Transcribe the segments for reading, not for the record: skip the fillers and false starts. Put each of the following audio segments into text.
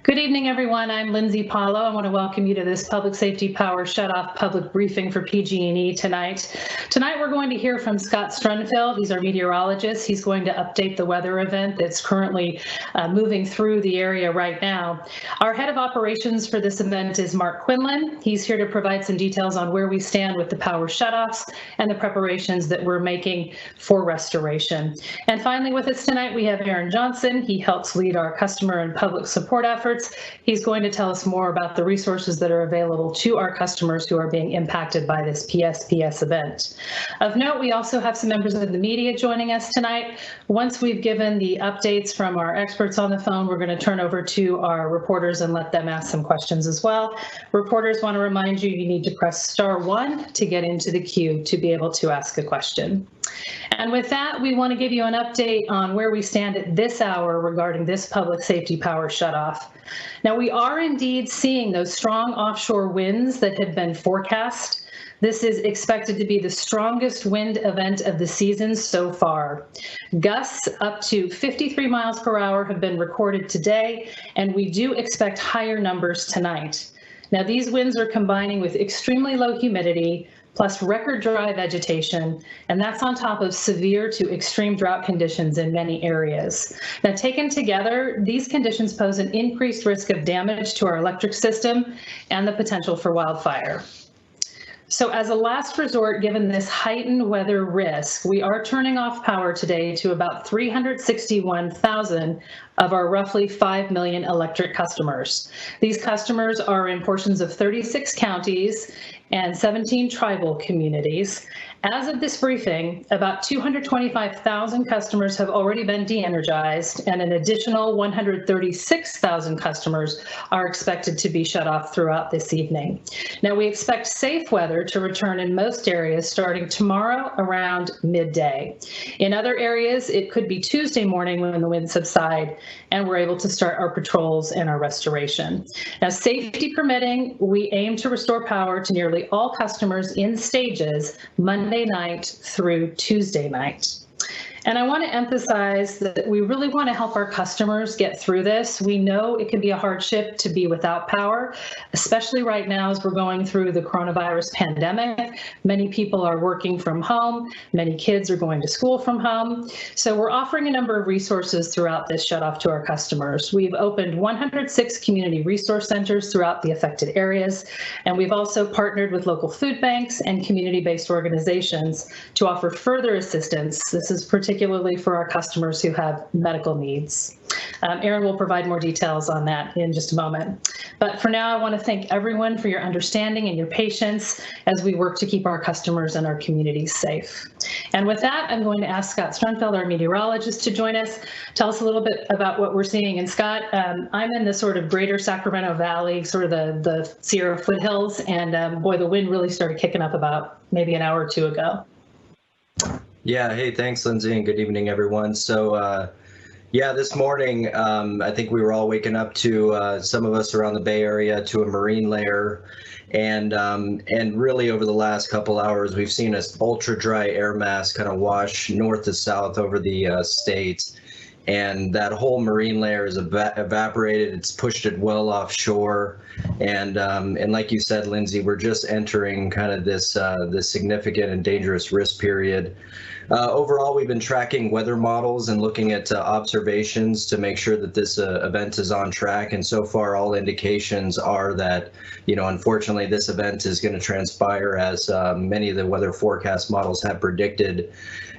Good evening, everyone. I'm Lindsay Paulo. I want to welcome you to this Public Safety Power Shutoff public briefing for PG&E tonight. Tonight, we're going to hear from Scott Strunfeld. He's our meteorologist. He's going to update the weather event that's currently moving through the area right now. Our head of operations for this event is Mark Quinlan. He's here to provide some details on where we stand with the power shutoffs and the preparations that we're making for restoration. And finally, with us tonight, we have Aaron Johnson. He helps lead our customer and public support efforts. He's going to tell us more about the resources that are available to our customers who are being impacted by this PSPS event. Of note, we also have some members of the media joining us tonight. Once we've given the updates from our experts on the phone, we're going to turn over to our reporters and let them ask some questions as well. Reporters, want to remind you, you need to press *1 to get into the queue to be able to ask a question. And with that, we want to give you an update on where we stand at this hour regarding this public safety power shutoff. Now, we are indeed seeing those strong offshore winds that have been forecast. This is expected to be the strongest wind event of the season so far. Gusts up to 53 miles per hour have been recorded today, and we do expect higher numbers tonight. Now, these winds are combining with extremely low humidity, plus record dry vegetation, and that's on top of severe to extreme drought conditions in many areas. Now, taken together, these conditions pose an increased risk of damage to our electric system and the potential for wildfire. So as a last resort, given this heightened weather risk, we are turning off power today to about 361,000 of our roughly 5 million electric customers. These customers are in portions of 36 counties and 17 tribal communities. As of this briefing, about 225,000 customers have already been de-energized, and an additional 136,000 customers are expected to be shut off throughout this evening. Now, we expect safe weather to return in most areas starting tomorrow around midday. In other areas, it could be Tuesday morning when the winds subside and we're able to start our patrols and our restoration. Now, safety permitting, we aim to restore power to nearly all customers in stages Monday night through Tuesday night. And I want to emphasize that we really want to help our customers get through this. We know it can be a hardship to be without power, especially right now as we're going through the coronavirus pandemic. Many people are working from home. Many kids are going to school from home. So we're offering a number of resources throughout this shutoff to our customers. We've opened 106 community resource centers throughout the affected areas, and we've also partnered with local food banks and community-based organizations to offer further assistance. This is particularly for our customers who have medical needs. Aaron will provide more details on that in just a moment. But for now, I want to thank everyone for your understanding and your patience as we work to keep our customers and our communities safe. And with that, I'm going to ask Scott Strunfeld, our meteorologist, to join us, tell us a little bit about what we're seeing. And Scott, I'm in the sort of greater Sacramento Valley, sort of the Sierra foothills, and boy, the wind really started kicking up about maybe an hour or two ago. Yeah, hey, thanks, Lindsay, and good evening, everyone. So, yeah, this morning, I think we were all waking up to, some of us around the Bay Area, to a marine layer. And really over the last couple hours, we've seen an ultra dry air mass kind of wash north to south over the state. And that whole marine layer is evaporated. It's pushed it well offshore. And like you said, Lindsay, we're just entering kind of this significant and dangerous risk period. Overall, we've been tracking weather models and looking at observations to make sure that this event is on track. And so far, all indications are that, unfortunately, this event is going to transpire as many of the weather forecast models have predicted.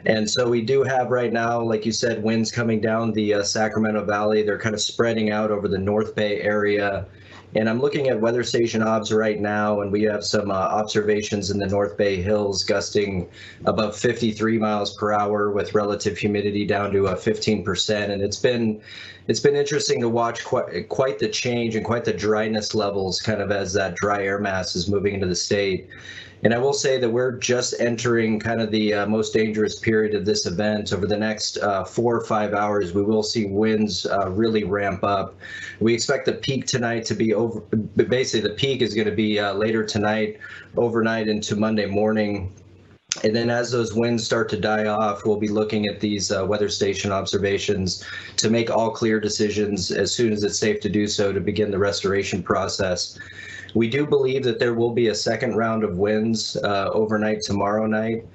And so we do have right now, like you said, winds coming down the Sacramento Valley. They're kind of spreading out over the North Bay area. And I'm looking at weather station obs right now, and we have some observations in the North Bay Hills gusting above 53 miles per hour with relative humidity down to 15%. And it's been interesting to watch quite the change and quite the dryness levels kind of as that dry air mass is moving into the state. And I will say that we're just entering kind of the most dangerous period of this event. Over the next 4 or 5 hours, we will see winds really ramp up. We expect the peak tonight to be over. Basically, the peak is going to be later tonight, overnight into Monday morning. And then as those winds start to die off, we'll be looking at these weather station observations to make all clear decisions as soon as it's safe to do so to begin the restoration process. We do believe that there will be a second round of winds overnight tomorrow night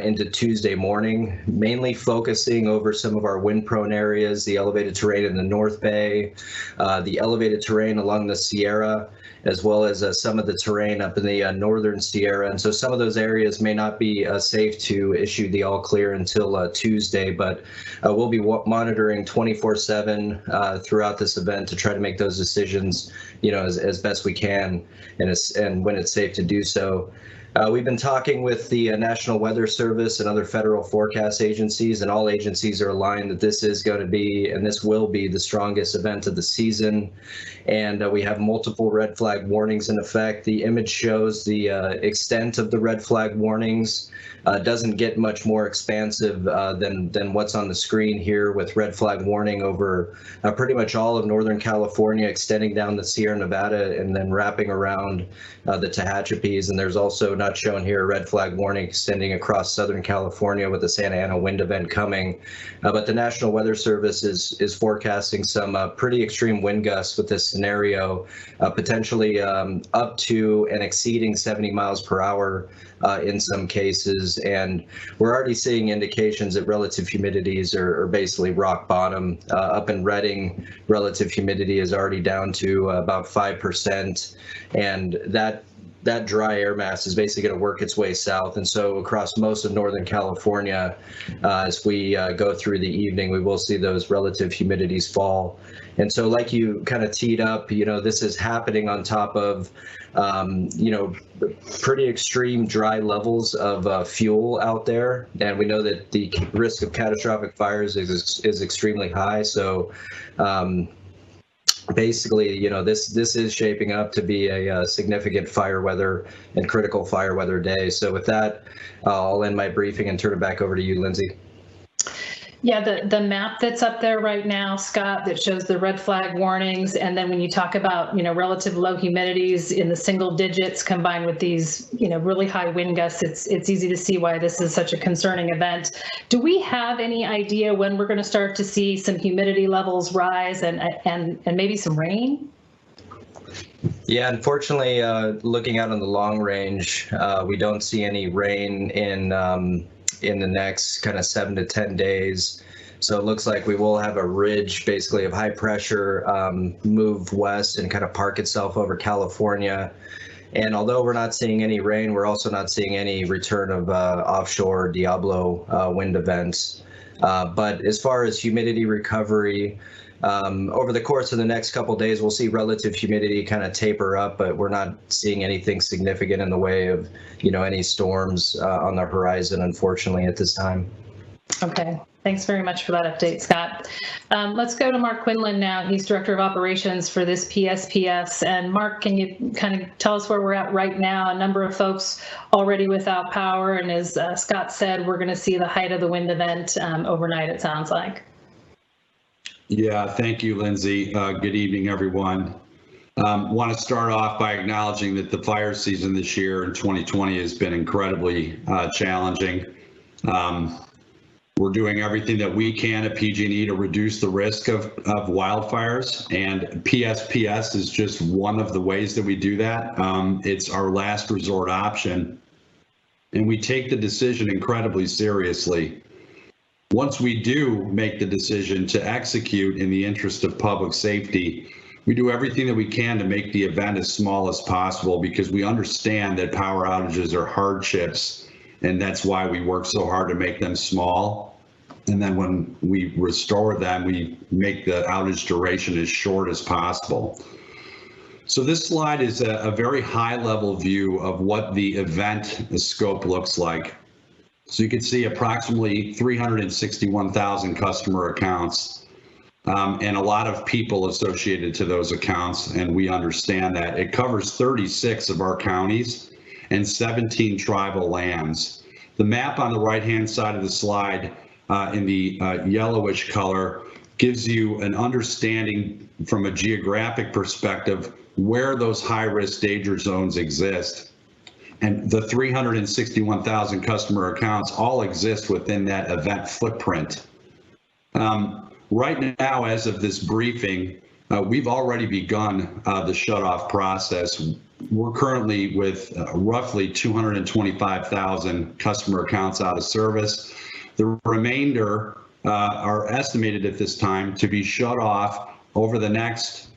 into Tuesday morning, mainly focusing over some of our wind-prone areas, the elevated terrain in the North Bay, the elevated terrain along the Sierra, as well as some of the terrain up in the northern Sierra. And so some of those areas may not be safe to issue the all clear until Tuesday, but we'll be monitoring 24/7 throughout this event to try to make those decisions, as best we can, and when it's safe to do so. We've been talking with the National Weather Service and other federal forecast agencies, and all agencies are aligned that this is going to be, and this will be, the strongest event of the season. And we have multiple red flag warnings in effect. The image shows the extent of the red flag warnings. Doesn't get much more expansive than what's on the screen here, with red flag warning over pretty much all of Northern California, extending down the Sierra Nevada and then wrapping around the Tehachapis. And there's also, not shown here, a red flag warning extending across Southern California with the Santa Ana wind event coming. But the National Weather Service is forecasting some pretty extreme wind gusts with this scenario, potentially up to and exceeding 70 miles per hour in some cases. And we're already seeing indications that relative humidities are basically rock bottom. Up in Redding, relative humidity is already down to about 5%, and that dry air mass is basically going to work its way south. And so across most of Northern California, as we go through the evening, we will see those relative humidities fall. And so, like you kind of teed up, this is happening on top of, pretty extreme dry levels of fuel out there. And we know that the risk of catastrophic fires is extremely high. So basically, this is shaping up to be a significant fire weather and critical fire weather day. So with that, I'll end my briefing and turn it back over to you, Lindsay. Yeah, the map that's up there right now, Scott, that shows the red flag warnings, and then when you talk about, relative low humidities in the single digits combined with these, really high wind gusts, it's easy to see why this is such a concerning event. Do we have any idea when we're going to start to see some humidity levels rise and maybe some rain? Yeah, unfortunately, looking out on the long range, we don't see any rain in the next kind of 7 to 10 days. So it looks like we will have a ridge basically of high pressure move west and kind of park itself over California. And although we're not seeing any rain, we're also not seeing any return of offshore Diablo wind events. But as far as humidity recovery, over the course of the next couple of days, we'll see relative humidity kind of taper up, but we're not seeing anything significant in the way of, any storms on the horizon, unfortunately, at this time. Okay. Thanks very much for that update, Scott. Let's go to Mark Quinlan now. He's Director of Operations for this PSPS. And Mark, can you kind of tell us where we're at right now? A number of folks already without power. And as Scott said, we're going to see the height of the wind event overnight, it sounds like. Yeah, thank you, Lindsay. Good evening, everyone. Want to start off by acknowledging that the fire season this year in 2020 has been incredibly challenging. We're doing everything that we can at PG&E to reduce the risk of wildfires, and PSPS is just one of the ways that we do that. It's our last resort option, and we take the decision incredibly seriously. Once we do make the decision to execute in the interest of public safety, we do everything that we can to make the event as small as possible, because we understand that power outages are hardships, and that's why we work so hard to make them small. And then when we restore them, we make the outage duration as short as possible. So this slide is a very high-level view of what the event scope looks like. So you can see approximately 361,000 customer accounts and a lot of people associated to those accounts, and we understand that. It covers 36 of our counties and 17 tribal lands. The map on the right-hand side of the slide in the yellowish color gives you an understanding from a geographic perspective where those high-risk danger zones exist. And the 361,000 customer accounts all exist within that event footprint. Right now, as of this briefing, we've already begun the shutoff process. We're currently with roughly 225,000 customer accounts out of service. The remainder are estimated at this time to be shut off over the next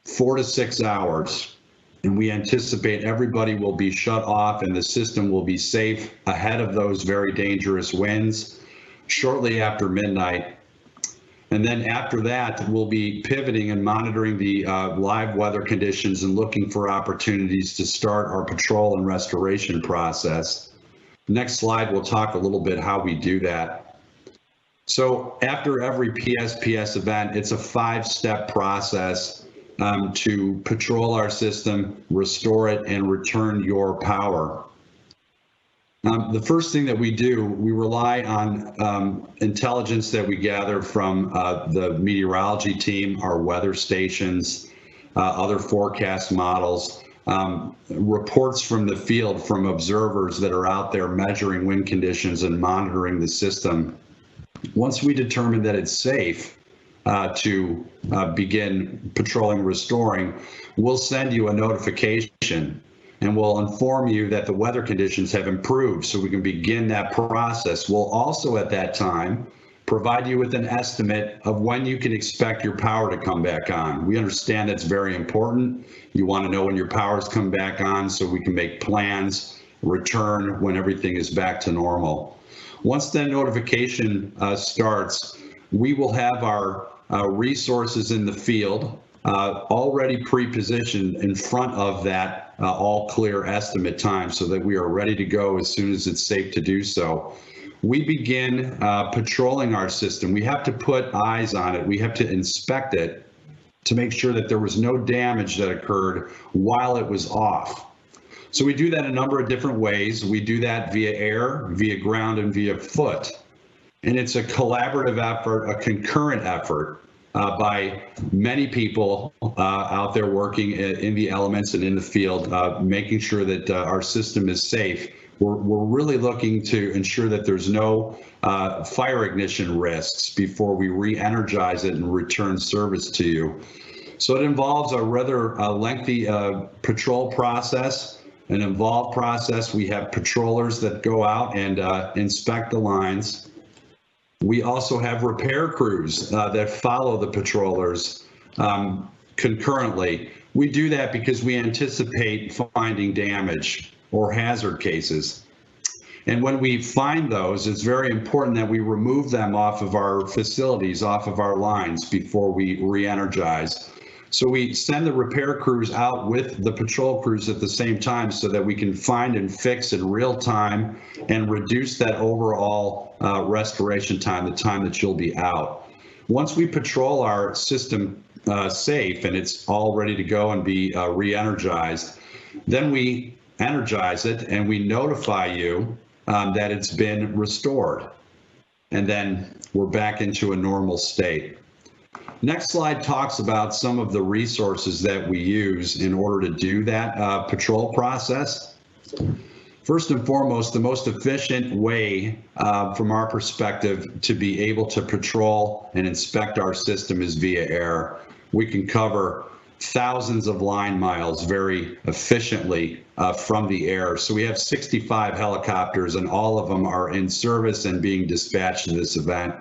4 to 6 hours. And we anticipate everybody will be shut off and the system will be safe ahead of those very dangerous winds shortly after midnight. And then after that, we'll be pivoting and monitoring the live weather conditions and looking for opportunities to start our patrol and restoration process. Next slide, we'll talk a little bit how we do that. So after every PSPS event, it's a 5-step process to patrol our system, restore it, and return your power. The first thing that we do, we rely on intelligence that we gather from the meteorology team, our weather stations, other forecast models, reports from the field from observers that are out there measuring wind conditions and monitoring the system. Once we determine that it's safe to begin patrolling, restoring, we'll send you a notification. And we'll inform you that the weather conditions have improved so we can begin that process. We'll also at that time provide you with an estimate of when you can expect your power to come back on. We understand that's very important. You want to know when your power's come back on so we can make plans, return when everything is back to normal. Once that notification starts, we will have our resources in the field already pre-positioned in front of that all clear estimate time so that we are ready to go as soon as it's safe to do so. We begin patrolling our system. We have to put eyes on it. We have to inspect it to make sure that there was no damage that occurred while it was off. So we do that a number of different ways. We do that via air, via ground, and via foot. And it's a collaborative effort, a concurrent effort by many people out there working in the elements and in the field, making sure that our system is safe. We're really looking to ensure that there's no fire ignition risks before we re-energize it and return service to you. So it involves a rather lengthy patrol process, an involved process. We have patrollers that go out and inspect the lines. We also have repair crews that follow the patrollers concurrently. We do that because we anticipate finding damage or hazard cases. And when we find those, it's very important that we remove them off of our facilities, off of our lines before we re-energize. So we send the repair crews out with the patrol crews at the same time so that we can find and fix in real time and reduce that overall restoration time, the time that you'll be out. Once we patrol our system safe and it's all ready to go and be re-energized, then we energize it and we notify you that it's been restored. And then we're back into a normal state. Next slide talks about some of the resources that we use in order to do that patrol process. First and foremost, the most efficient way from our perspective to be able to patrol and inspect our system is via air. We can cover thousands of line miles very efficiently from the air. So we have 65 helicopters and all of them are in service and being dispatched to this event.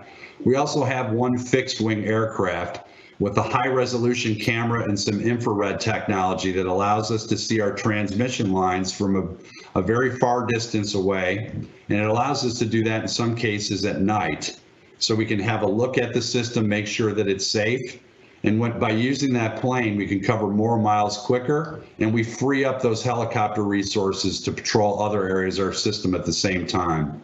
We also have one fixed wing aircraft with a high resolution camera and some infrared technology that allows us to see our transmission lines from a very far distance away. And it allows us to do that in some cases at night. So we can have a look at the system, make sure that it's safe. And by using that plane, we can cover more miles quicker and we free up those helicopter resources to patrol other areas of our system at the same time.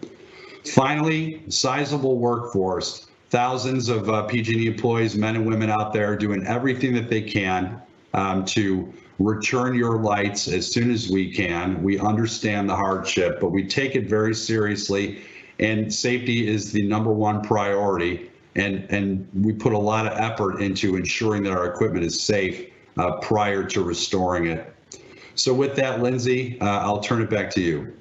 Finally, sizable workforce. Thousands of PG&E employees, men and women out there doing everything that they can to return your lights as soon as we can. We understand the hardship, but we take it very seriously, and safety is the #1 priority, and we put a lot of effort into ensuring that our equipment is safe prior to restoring it. So with that, Lindsay, I'll turn it back to you.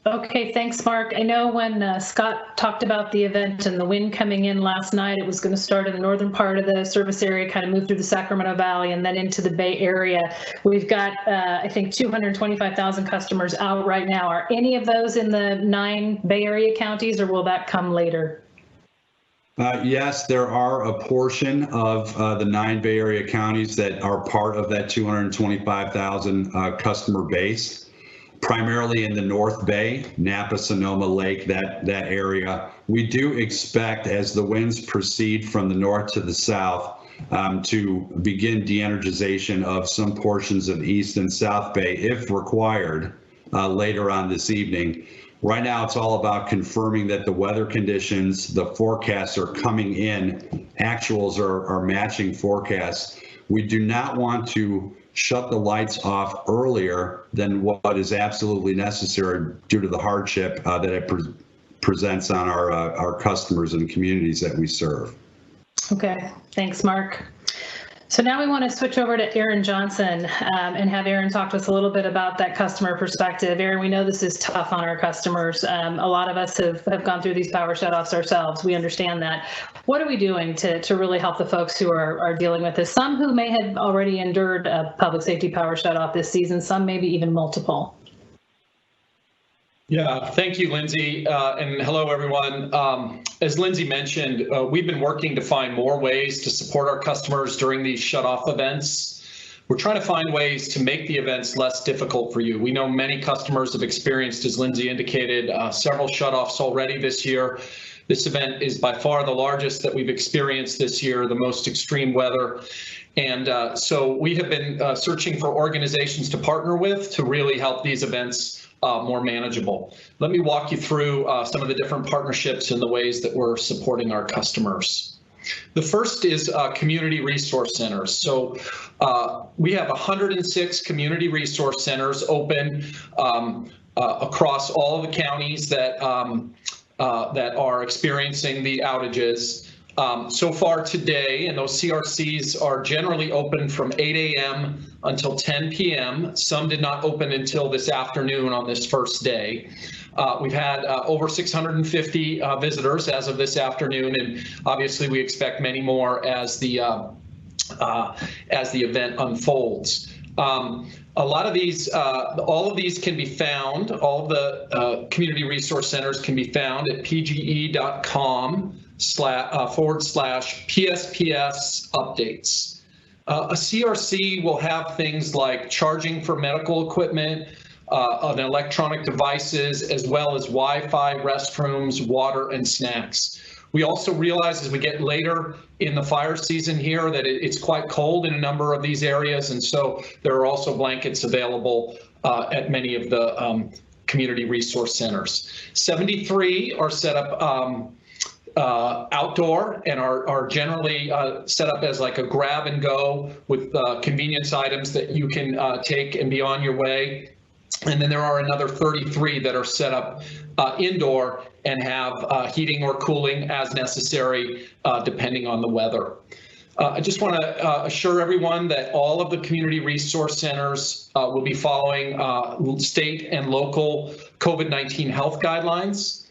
Okay, thanks, Mark. I know when Scott talked about the event and the wind coming in last night, it was going to start in the northern part of the service area, kind of move through the Sacramento Valley and then into the Bay Area. We've got, I think, 225,000 customers out right now. Are any of those in the 9 Bay Area counties, or will that come later? Yes, there are a portion of the 9 Bay Area counties that are part of that 225,000 customer base. Primarily in the North Bay, Napa, Sonoma Lake, that area. We do expect, as the winds proceed from the north to the south, to begin de-energization of some portions of East and South Bay, if required, later on this evening. Right now, it's all about confirming that the weather conditions, the forecasts are coming in, actuals are matching forecasts. We do not want to shut the lights off earlier than what is absolutely necessary due to the hardship that it presents on our customers and communities that we serve. Okay, thanks, Mark. So now we want to switch over to Aaron Johnson and have Aaron talk to us a little bit about that customer perspective. Aaron, we know this is tough on our customers. A lot of us have gone through these power shutoffs ourselves. We understand that. What are we doing to really help the folks who are dealing with this? Some who may have already endured a public safety power shutoff this season, some maybe even multiple. Yeah, thank you, Lindsay, and hello, everyone. As Lindsay mentioned, we've been working to find more ways to support our customers during these shutoff events. We're trying to find ways to make the events less difficult for you. We know many customers have experienced, as Lindsay indicated, several shutoffs already this year. This event is by far the largest that we've experienced this year, the most extreme weather. And so we have been searching for organizations to partner with to really help these events more manageable. Let me walk you through some of the different partnerships and the ways that we're supporting our customers. The first is community resource centers. So we have 106 community resource centers open across all of the counties that are experiencing the outages. So far today, and those CRCs are generally open from 8 a.m. until 10 p.m. Some did not open until this afternoon on this first day. We've had over 650 visitors as of this afternoon, and obviously we expect many more as the event unfolds. A lot of these, all of these can be found, all of the community resource centers can be found at pge.com// PSPS updates. A CRC will have things like charging for medical equipment, and electronic devices, as well as Wi-Fi, restrooms, water, and snacks. We also realize as we get later in the fire season here that it's quite cold in a number of these areas, and so there are also blankets available at many of the community resource centers. 73 are set up outdoor and are generally set up as like a grab and go with convenience items that you can take and be on your way. And then there are another 33 that are set up indoor and have heating or cooling as necessary, depending on the weather. I just want to assure everyone that all of the community resource centers will be following state and local COVID-19 health guidelines.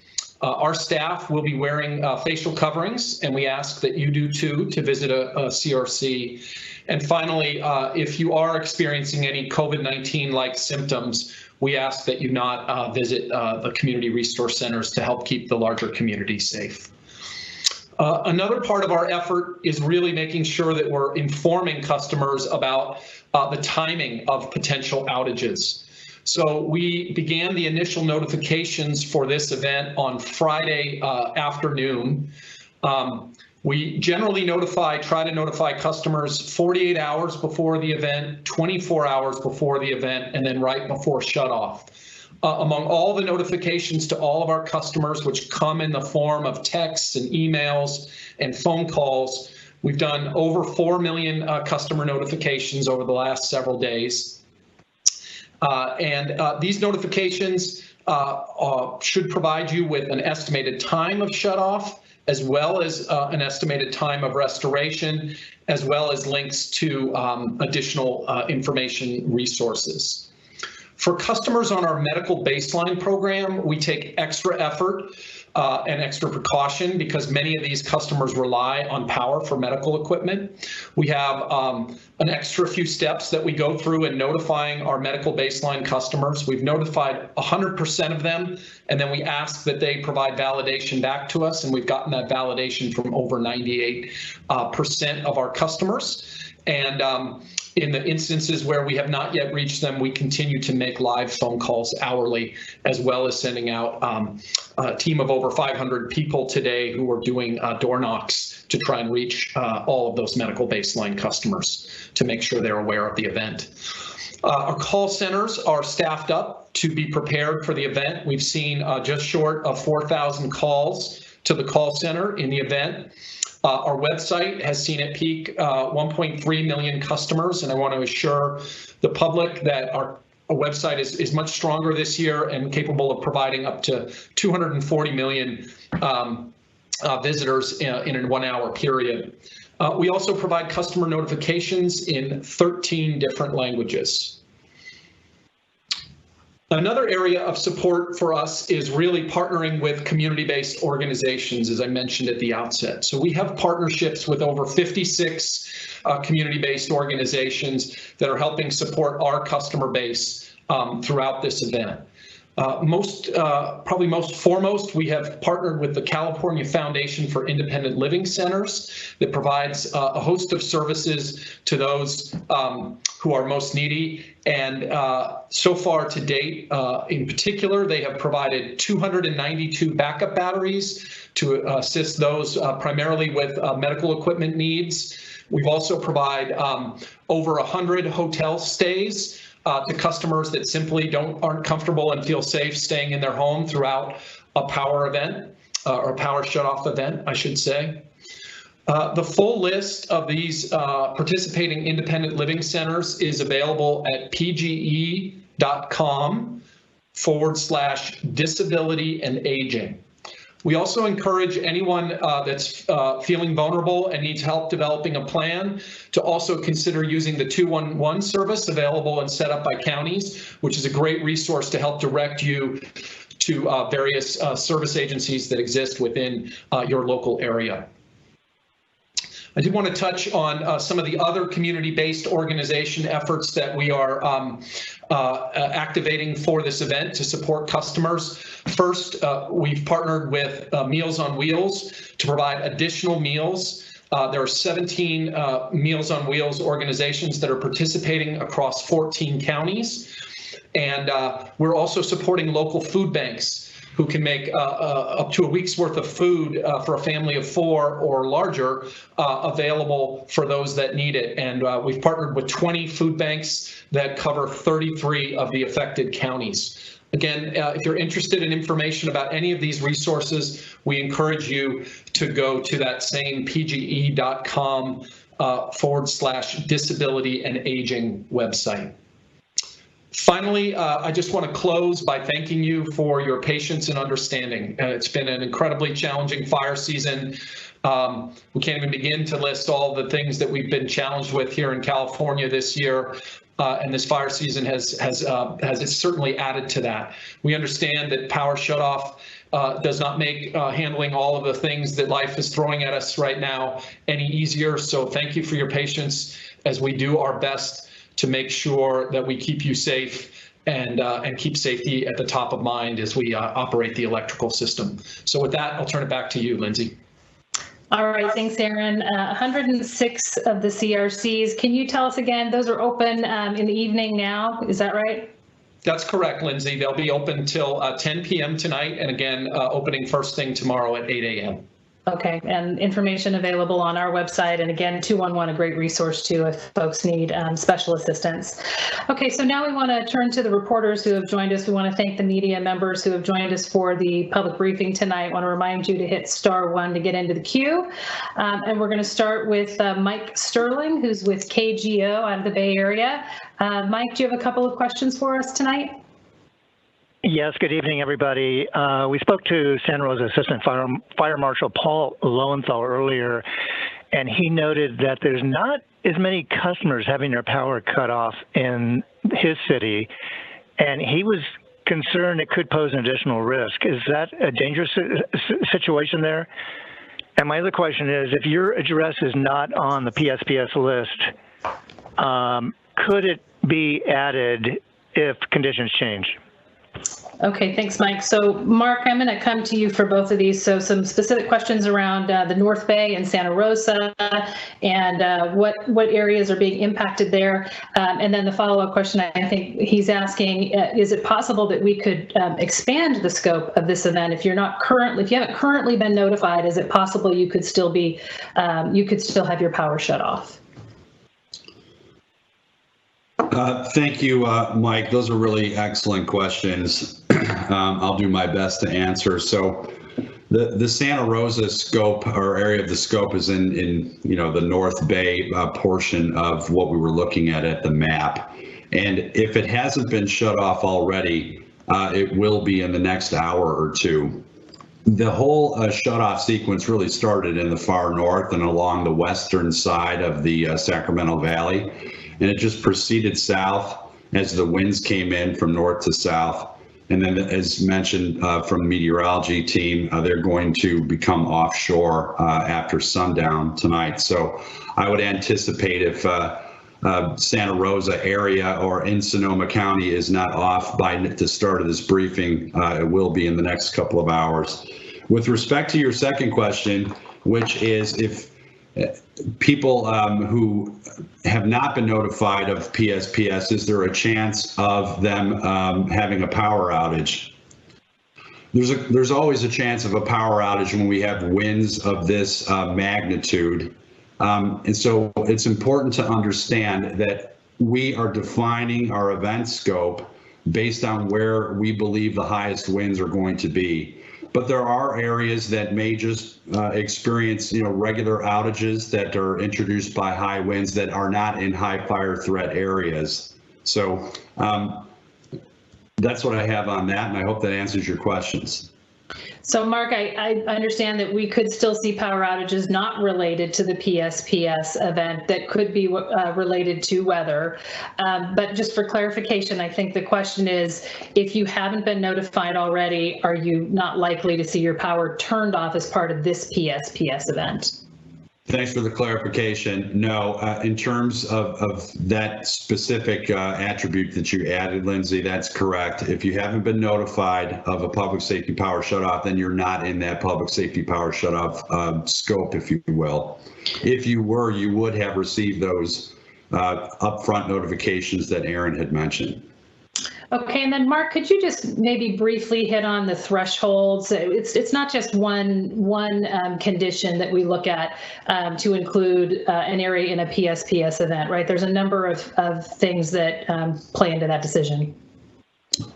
Our staff will be wearing facial coverings, and we ask that you do too to visit a CRC. And finally, if you are experiencing any COVID-19 like symptoms, we ask that you not visit the community resource centers to help keep the larger community safe. Another part of our effort is really making sure that we're informing customers about the timing of potential outages. So we began the initial notifications for this event on Friday afternoon. We generally try to notify customers 48 hours before the event, 24 hours before the event, and then right before shutoff. Among all the notifications to all of our customers, which come in the form of texts and emails and phone calls, we've done over 4 million customer notifications over the last several days. These notifications should provide you with an estimated time of shutoff, as well as an estimated time of restoration, as well as links to additional information resources. For customers on our medical baseline program, we take extra effort and extra precaution because many of these customers rely on power for medical equipment. We have an extra few steps that we go through in notifying our medical baseline customers. We've notified 100% of them, and then we ask that they provide validation back to us, and we've gotten that validation from over 98% of our customers. And in the instances where we have not yet reached them, we continue to make live phone calls hourly, as well as sending out a team of over 500 people today who are doing door knocks to try and reach all of those medical baseline customers to make sure they're aware of the event. Our call centers are staffed up to be prepared for the event. We've seen just short of 4,000 calls to the call center in the event. Our website has seen it peak 1.3 million customers, and I want to assure the public that our website is much stronger this year and capable of providing up to 240 million visitors in a 1 hour period. We also provide customer notifications in 13 different languages. Another area of support for us is really partnering with community-based organizations, as I mentioned at the outset. So we have partnerships with over 56 community-based organizations that are helping support our customer base throughout this event. Probably most foremost, we have partnered with the California Foundation for Independent Living Centers that provides a host of services to those who are most needy. And so far to date, in particular, they have provided 292 backup batteries to assist those primarily with medical equipment needs. We've also provide over 100 hotel stays to customers that simply aren't comfortable and feel safe staying in their home throughout a power event, or a power shutoff event, I should say. The full list of these participating independent living centers is available at pge.com/disability and aging. We also encourage anyone that's feeling vulnerable and needs help developing a plan to also consider using the 211 service available and set up by counties, which is a great resource to help direct you to various service agencies that exist within your local area. I did want to touch on some of the other community-based organization efforts that we are activating for this event to support customers. First, we've partnered with Meals on Wheels to provide additional meals. There are 17 Meals on Wheels organizations that are participating across 14 counties. And we're also supporting local food banks who can make up to a week's worth of food for a family of 4 or larger available for those that need it. And we've partnered with 20 food banks that cover 33 of the affected counties. Again, if you're interested in information about any of these resources, we encourage you to go to that same pge.com/disability and aging website. Finally, I just want to close by thanking you for your patience and understanding. It's been an incredibly challenging fire season. We can't even begin to list all the things that we've been challenged with here in California this year. And this fire season has certainly added to that. We understand that power shutoff does not make handling all of the things that life is throwing at us right now any easier. So thank you for your patience as we do our best to make sure that we keep you safe and keep safety at the top of mind as we operate the electrical system. So with that, I'll turn it back to you, Lindsay. All right, thanks, Aaron. 106 of the CRCs. Can you tell us again, those are open in the evening now, is that right? That's correct, Lindsay. They'll be open till 10 p.m. tonight, and again, opening first thing tomorrow at 8 a.m. Okay, and information available on our website. And again, 211, a great resource too if folks need special assistance. Okay, so now we want to turn to the reporters who have joined us. We want to thank the media members who have joined us for the public briefing tonight. I want to remind you to hit *1 to get into the queue. And we're going to start with Mike Sterling, who's with KGO out of the Bay Area. Mike, do you have a couple of questions for us tonight? Yes, good evening, everybody. We spoke to Santa Rosa Assistant Fire Marshal Paul Lowenthal earlier, and he noted that there's not as many customers having their power cut off in his city, and he was concerned it could pose an additional risk. Is that a dangerous situation there? And my other question is, if your address is not on the PSPS list, could it be added if conditions change? Okay, thanks, Mike. So, Mark, I'm going to come to you for both of these. So, some specific questions around the North Bay and Santa Rosa, and what areas are being impacted there. And then the follow-up question, I think he's asking: is it possible that we could expand the scope of this event if you haven't currently been notified? Is it possible you could still have your power shut off? Thank you, Mike. Those are really excellent questions. I'll do my best to answer. So the Santa Rosa scope, or area of the scope, is in the North Bay portion of what we were looking at the map. And if it hasn't been shut off already, it will be in the next hour or two. The whole shut-off sequence really started in the far north and along the western side of the Sacramento Valley, and it just proceeded south as the winds came in from north to south. And then, as mentioned from the meteorology team, they're going to become offshore after sundown tonight. So I would anticipate if Santa Rosa area or in Sonoma County is not off by the start of this briefing, it will be in the next couple of hours. With respect to your second question, which is if people who have not been notified of PSPS, is there a chance of them having a power outage? There's always a chance of a power outage when we have winds of this magnitude. And so it's important to understand that we are defining our event scope based on where we believe the highest winds are going to be. But there are areas that may just experience, regular outages that are introduced by high winds that are not in high fire threat areas. So that's what I have on that, and I hope that answers your questions. So, Mark, I understand that we could still see power outages not related to the PSPS event that could be related to weather. But just for clarification, I think the question is, if you haven't been notified already, are you not likely to see your power turned off as part of this PSPS event? Thanks for the clarification. No, in terms of that specific attribute that you added, Lindsay, that's correct. If you haven't been notified of a public safety power shutoff, then you're not in that public safety power shutoff scope, if you will. If you were, you would have received those upfront notifications that Aaron had mentioned. Okay, and then Mark, could you just maybe briefly hit on the thresholds? It's not just one condition that we look at to include an area in a PSPS event, right? There's a number of things that play into that decision.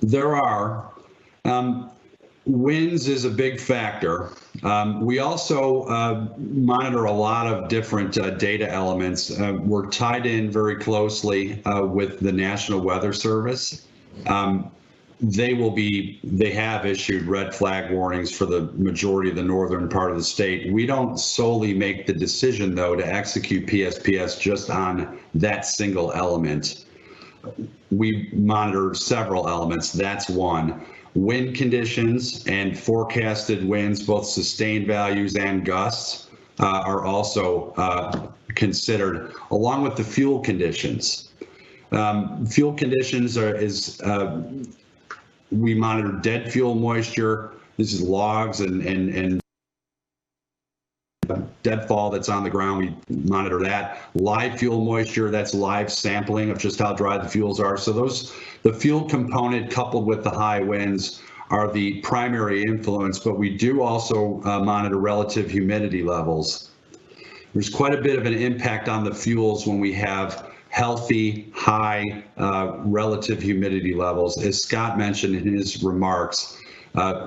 There are. Winds is a big factor. We also monitor a lot of different data elements. We're tied in very closely with the National Weather Service. They have issued red flag warnings for the majority of the northern part of the state. We don't solely make the decision, though, to execute PSPS just on that single element. We monitor several elements. That's one. Wind conditions and forecasted winds, both sustained values and gusts, are also considered, along with the fuel conditions. Fuel conditions we monitor dead fuel moisture. This is logs and deadfall that's on the ground. We monitor that. Live fuel moisture, that's live sampling of just how dry the fuels are. So the fuel component coupled with the high winds are the primary influence, but we do also monitor relative humidity levels. There's quite a bit of an impact on the fuels when we have healthy, high relative humidity levels. As Scott mentioned in his remarks,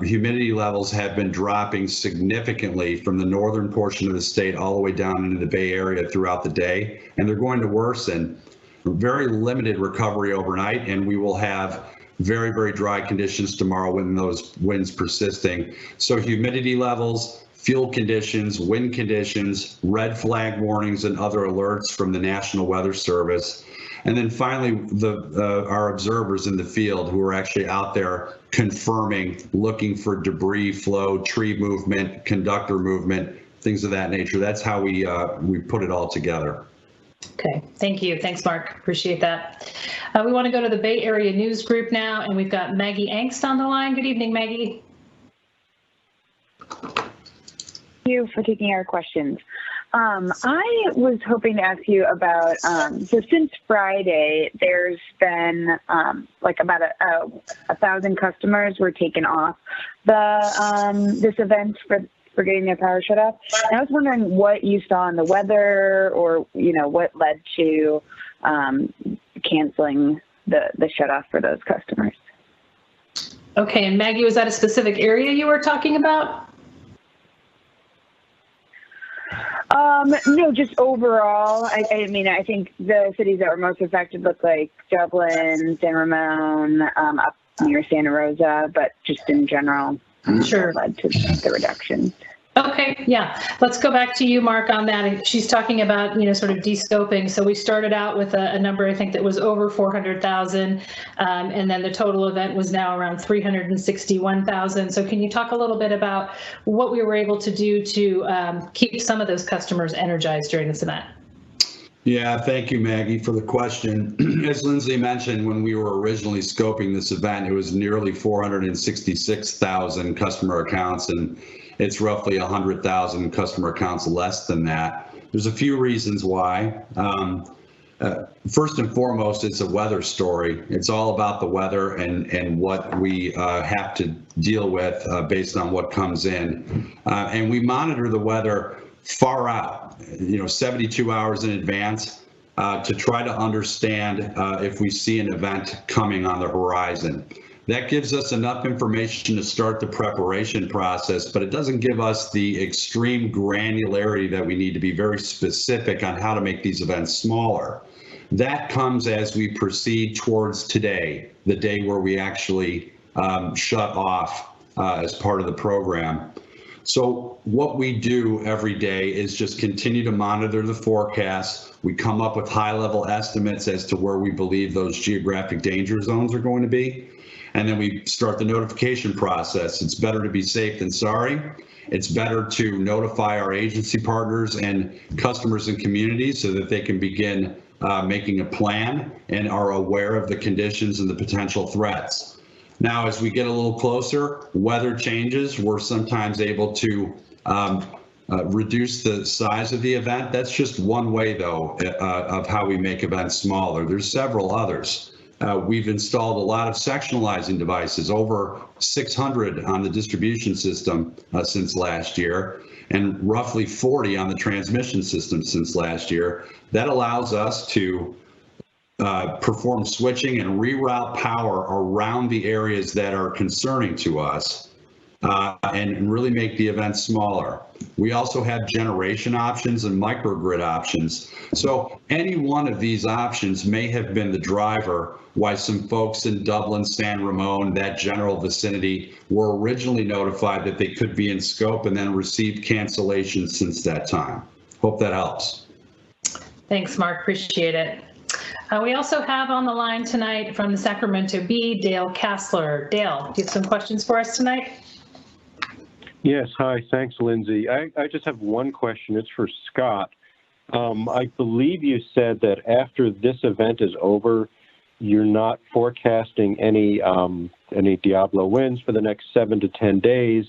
humidity levels have been dropping significantly from the northern portion of the state all the way down into the Bay Area throughout the day, and they're going to worsen. Very limited recovery overnight, and we will have very, very dry conditions tomorrow with those winds persisting. So humidity levels, fuel conditions, wind conditions, red flag warnings, and other alerts from the National Weather Service. And then finally, our observers in the field who are actually out there confirming, looking for debris flow, tree movement, conductor movement, things of that nature. That's how we put it all together. Okay, thank you. Thanks, Mark. Appreciate that. We want to go to the Bay Area News Group now, and we've got Maggie Angst on the line. Good evening, Maggie. Thank you for taking our questions. I was hoping to ask you about, so since Friday, there's been like about 1,000 customers were taken off this event for getting their power shut off. And I was wondering what you saw in the weather, or what led to canceling the shut off for those customers. Okay, and Maggie, was that a specific area you were talking about? No, just overall. I mean, I think the cities that were most affected look like Dublin, San Ramon, up near Santa Rosa, but just in general, Sure. led to the reduction. Okay, yeah. Let's go back to you, Mark, on that. She's talking about, sort of de-scoping. So we started out with a number, I think, that was over 400,000, and then the total event was now around 361,000. So can you talk a little bit about what we were able to do to keep some of those customers energized during this event? Yeah, thank you, Maggie, for the question. As Lindsay mentioned, when we were originally scoping this event, it was nearly 466,000 customer accounts, and it's roughly 100,000 customer accounts less than that. There's a few reasons why. First and foremost, it's a weather story. It's all about the weather and what we have to deal with based on what comes in. And we monitor the weather far out, 72 hours in advance to try to understand if we see an event coming on the horizon. That gives us enough information to start the preparation process, but it doesn't give us the extreme granularity that we need to be very specific on how to make these events smaller. That comes as we proceed towards today, the day where we actually shut off as part of the program. So what we do every day is just continue to monitor the forecast. We come up with high-level estimates as to where we believe those geographic danger zones are going to be. And then we start the notification process. It's better to be safe than sorry. It's better to notify our agency partners and customers and communities so that they can begin making a plan and are aware of the conditions and the potential threats. Now, as we get a little closer, weather changes. We're sometimes able to reduce the size of the event. That's just one way, though, of how we make events smaller. There's several others. We've installed a lot of sectionalizing devices, over 600 on the distribution system since last year, and roughly 40 on the transmission system since last year. That allows us to perform switching and reroute power around the areas that are concerning to us and really make the event smaller. We also have generation options and microgrid options. So any one of these options may have been the driver why some folks in Dublin, San Ramon, that general vicinity, were originally notified that they could be in scope and then received cancellations since that time. Hope that helps. Thanks, Mark. Appreciate it. We also have on the line tonight from the Sacramento Bee, Dale Kassler. Dale, do you have some questions for us tonight? Yes, hi, thanks, Lindsay. I just have one question. It's for Scott. I believe you said that after this event is over, you're not forecasting any Diablo winds for the next 7 to 10 days.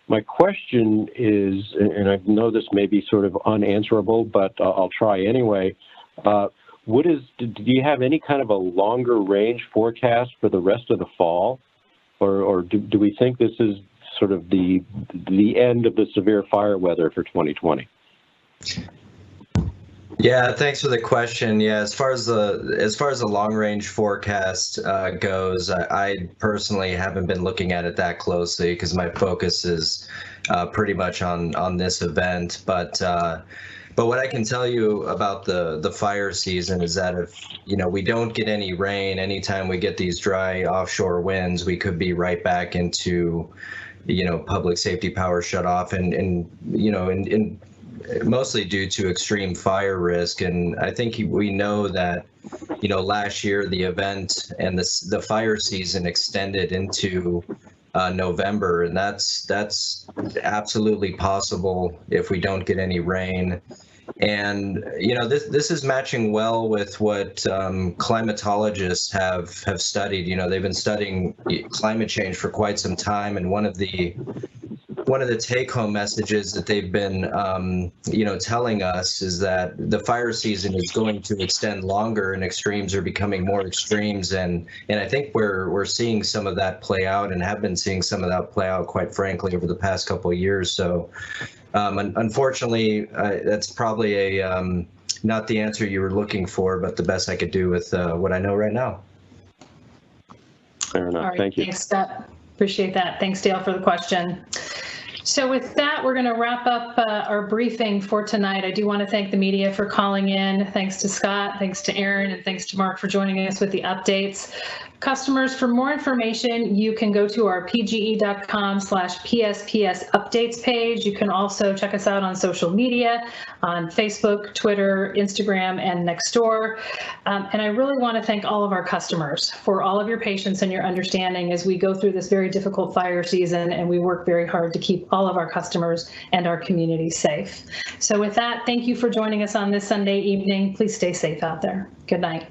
My question is, and I know this may be sort of unanswerable, but I'll try anyway. Do you have any kind of a longer range forecast for the rest of the fall? Or do we think this is sort of the end of the severe fire weather for 2020? Yeah, thanks for the question. Yeah, as far as the long range forecast goes, I personally haven't been looking at it that closely because my focus is pretty much on this event. But But what I can tell you about the fire season is that if, we don't get any rain, anytime we get these dry offshore winds, we could be right back into, public safety power shutoff and mostly due to extreme fire risk. And I think we know that, last year the event and the fire season extended into November, and that's absolutely possible if we don't get any rain. And this is matching well with what climatologists have studied. They've been studying climate change for quite some time, and one of the take-home messages that they've been telling us is that the fire season is going to extend longer and extremes are becoming more extremes, and I think we're seeing some of that play out and have been seeing some of that play out, quite frankly, over the past couple of years. So unfortunately, that's probably not the answer you were looking for, but the best I could do with what I know right now. Fair enough. All right, thank you. Thanks, Scott. Appreciate that. Thanks, Dale, for the question. So with that, we're going to wrap up our briefing for tonight. I do want to thank the media for calling in. Thanks to Scott, thanks to Aaron, and thanks to Mark for joining us with the updates. Customers, for more information, you can go to our pge.com/PSPS updates page. You can also check us out on social media, on Facebook, Twitter, Instagram, and Nextdoor. And I really want to thank all of our customers for all of your patience and your understanding as we go through this very difficult fire season, and we work very hard to keep all of our customers and our community safe. So with that, thank you for joining us on this Sunday evening. Please stay safe out there. Good night.